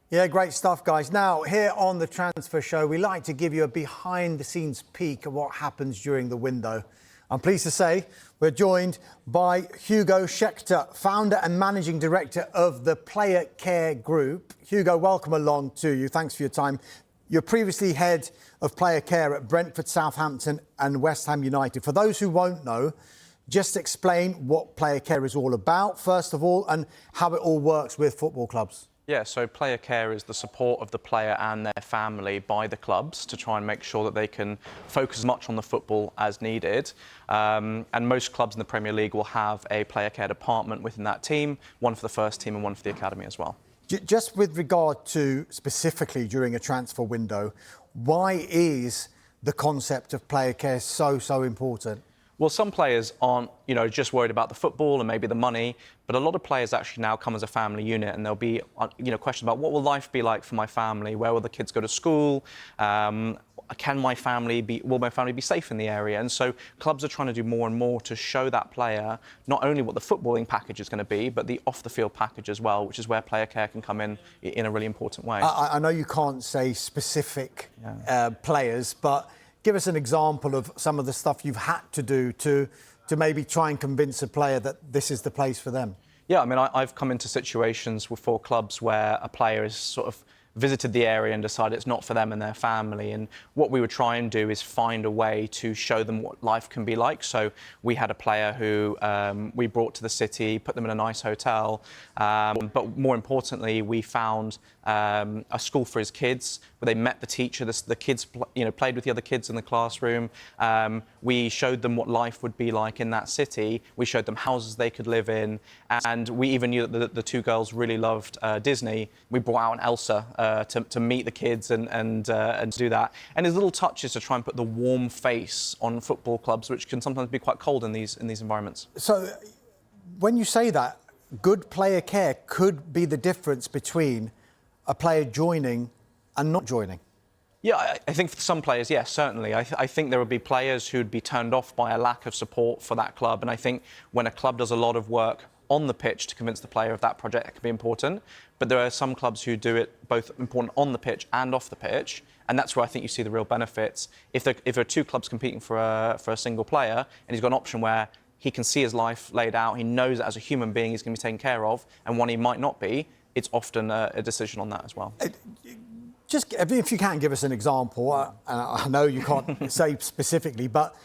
Yeah, great stuff, guys. Now, here on the Transfer Show, we like to give you a behind-the-scenes peek at what happens during the window. I'm pleased to say we're joined by Hugo Scheckter, founder and managing director of the Player Care Group. Hugo, welcome along to you. Thanks for your time. You're previously head of Player Care at Brentford, Southampton and West Ham United. For those who won't know, just explain what Player Care is all about, first of all, and how it all works with football clubs. Yeah, so player care is the support of the player and their family by the clubs to try and make sure that they can focus as much on the football as needed. And most clubs in the Premier League will have a player care department within that team, one for the first team and one for the academy as well. Just with regard to specifically during a transfer window, why is the concept of player care so important? Well, some players aren't, just worried about the football and maybe the money, but a lot of players actually now come as a family unit, and there'll be, questions about what will life be like for my family? Where will the kids go to school? Will my family be safe in the area? And so clubs are trying to do more and more to show that player not only what the footballing package is going to be, but the off-the-field package as well, which is where player care can come in a really important way. I know you can't say specific players, but give us an example of some of the stuff you've had to do to maybe try and convince a player that this is the place for them. Yeah, I mean, I've come into situations for clubs where a player has sort of visited the area and decided it's not for them and their family. And what we would try and do is find a way to show them what life can be like. So we had a player who we brought to the city, put them in a nice hotel. But more importantly, we found a school for his kids where they met the teacher. The kids, played with the other kids in the classroom. We showed them what life would be like in that city. We showed them houses they could live in. And we even knew that the two girls really loved Disney. We brought out an Elsa to meet the kids and do that. And there's little touches to try and put the warm face on football clubs, which can sometimes be quite cold in these environments. So when you say that, good player care could be the difference between a player joining and not joining. Yeah, I think for some players, yes, certainly. I think there would be players who'd be turned off by a lack of support for that club. And I think when a club does a lot of work on the pitch to convince the player of that project, that can be important. But there are some clubs who do it both important on the pitch and off the pitch. And that's where I think you see the real benefits. If there are two clubs competing for a single player, and he's got an option where he can see his life laid out, he knows that as a human being he's going to be taken care of, and one he might not be, it's often a decision on that as well. Just if you can give us an example, I know you can't say specifically, but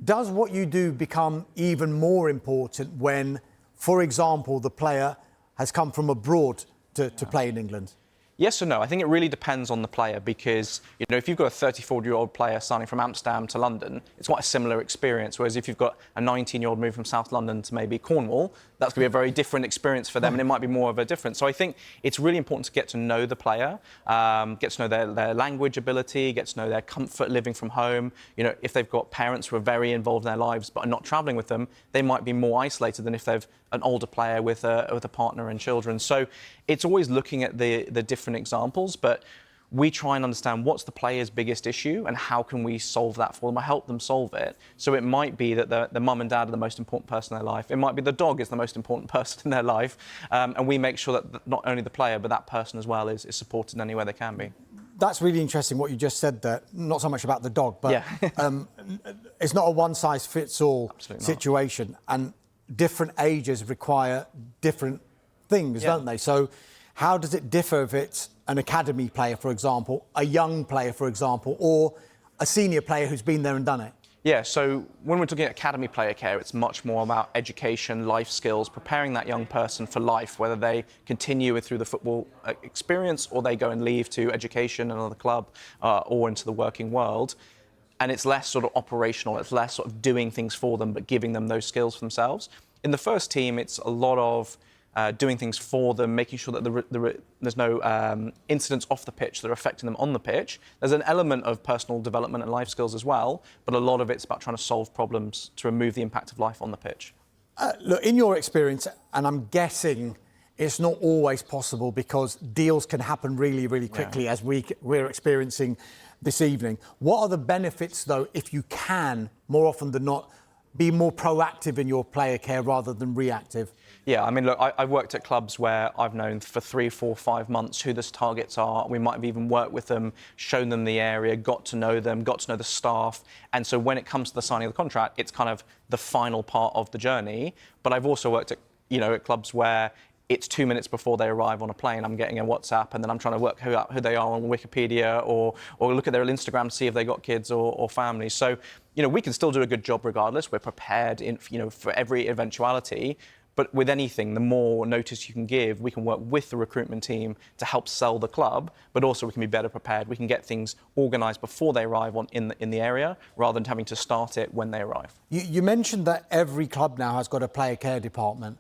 does what you do become even more important when, for example, the player has come from abroad to play in England? Yes or no? I think it really depends on the player because, if you've got a 34-year-old player starting from Amsterdam to London, it's quite a similar experience. Whereas if you've got a 19-year-old moving from South London to maybe Cornwall, that's going to be a very different experience for them and it might be more of a difference. So I think it's really important to get to know the player, get to know their language ability, get to know their comfort living from home. If they've got parents who are very involved in their lives but are not travelling with them, they might be more isolated than if they've an older player with a partner and children. So it's always looking at the different examples, but we try and understand what's the player's biggest issue and how can we solve that for them or help them solve it. So it might be that the mum and dad are the most important person in their life. It might be the dog is the most important person in their life. And we make sure that not only the player, but that person as well is supported in any way they can be. That's really interesting what you just said there. Not so much about the dog, but it's not a one-size-fits-all situation. And different ages require different things, don't they? So how does it differ if it's an academy player, for example, a young player, for example, or a senior player who's been there and done it? Yeah, so when we're talking academy player care, it's much more about education, life skills, preparing that young person for life, whether they continue through the football experience or they go and leave to education, another club, or into the working world. And it's less sort of operational, it's less sort of doing things for them, but giving them those skills for themselves. In the first team, it's a lot of doing things for them, making sure that there's no incidents off the pitch that are affecting them on the pitch. There's an element of personal development and life skills as well, but a lot of it's about trying to solve problems to remove the impact of life on the pitch. Look, in your experience, and I'm guessing it's not always possible because deals can happen really, really quickly as we're experiencing this evening. What are the benefits, though, if you can, more often than not, be more proactive in your player care rather than reactive? Yeah, I mean, look, I've worked at clubs where I've known for 3, 4, 5 months who the targets are. We might have even worked with them, shown them the area, got to know them, got to know the staff. And so when it comes to the signing of the contract, it's kind of the final part of the journey. But I've also worked at, at clubs where it's 2 minutes before they arrive on a plane, I'm getting a WhatsApp, and then I'm trying to work who they are on Wikipedia or look at their Instagram to see if they got kids or families. So, we can still do a good job regardless. We're prepared for every eventuality. But with anything, the more notice you can give, we can work with the recruitment team to help sell the club, but also we can be better prepared. We can get things organised before they arrive in the area, rather than having to start it when they arrive. You mentioned that every club now has got a player care department.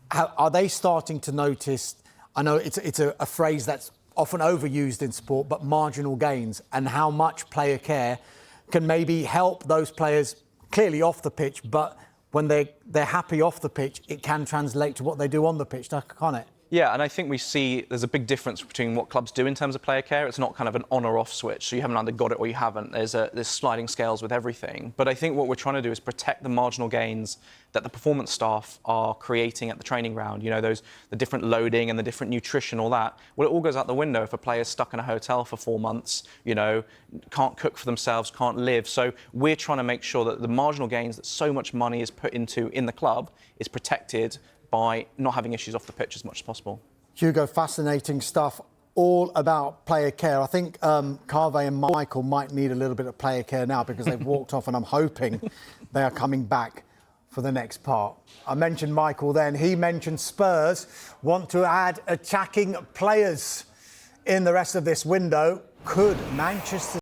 Are they starting to notice, I know it's a phrase that's often overused in sport, but marginal gains, and how much player care can maybe help those players clearly off the pitch, but when they're happy off the pitch, it can translate to what they do on the pitch, can't it? Yeah, and I think we see there's a big difference between what clubs do in terms of player care. It's not kind of an on or off switch, so you haven't either got it or you haven't. There's sliding scales with everything. But I think what we're trying to do is protect the marginal gains that the performance staff are creating at the training ground. The different loading and the different nutrition, all that. Well, it all goes out the window if a player's stuck in a hotel for 4 months, can't cook for themselves, can't live. So we're trying to make sure that the marginal gains that so much money is put into in the club is protected by not having issues off the pitch as much as possible. Hugo, fascinating stuff, all about player care. I think Carve and Michael might need a little bit of player care now because they've walked off, and I'm hoping they are coming back for the next part. I mentioned Michael then. He mentioned Spurs want to add attacking players in the rest of this window. Could Manchester